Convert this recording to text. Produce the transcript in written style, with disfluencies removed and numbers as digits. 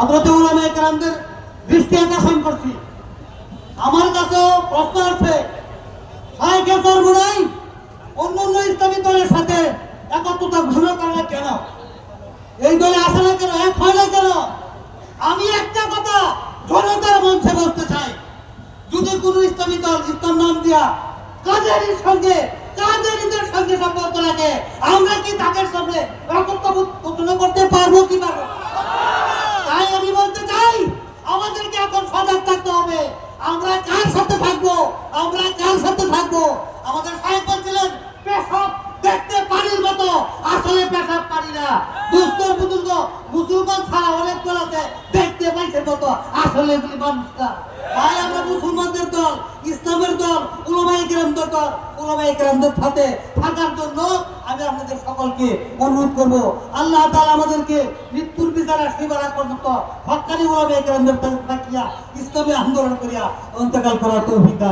হযরত উলামায়ে কেরামদের দৃষ্টি আকর্ষণ করছি। আমার কাছেও প্রশ্ন আছে, শায়েখে চরমুনাই অন্যান্য ইসলামী দলের সাথে একত্রতা ঘোষণা করলেন কেন? এই দলে আসে না কেন? এক হয় না কেন? আমি একটা কথা জনতার মঞ্চে বলতে চাই, যদি কোন ইসলামী দল ইসলাম নাম দিয়া কাদেরীর সঙ্গে সম্পর্ক রাখে, আমরা কি তাদের সামনে একত্রতা ঘোষণা করতে পারবো কি পারবো? তাই আমি বলতে চাই, আমাদেরকে এখন সজাগ থাকতে হবে। আমরা কার সাথে থাকবো? আমাদের সাহেব বলছিলেন পেশাব দেখতে পানির মতো, আসলে পেশাব পানি না। দুস্তর বুজুর্গ মুসলমান ছাড়া অনেক দল আছে দেখতে পাইছে মতো, আসলে এগুলি মানুষ না। তাই আমরা মুসলমানদের দল, ইসলামের দল, উলামায়ে কেরামদের সাথে থাকার জন্য আমি আপনাদের সকলকে অনুরোধ করব। আল্লাহ তাআলা আমাদেরকে মৃত্যুর বিচারে সেবার পর্যন্ত হক্কানি উলামায়ে কেরামদের থাকিয়া ইসলামী আন্দোলন করিয়া অন্তকাল করার তৌফিক দান।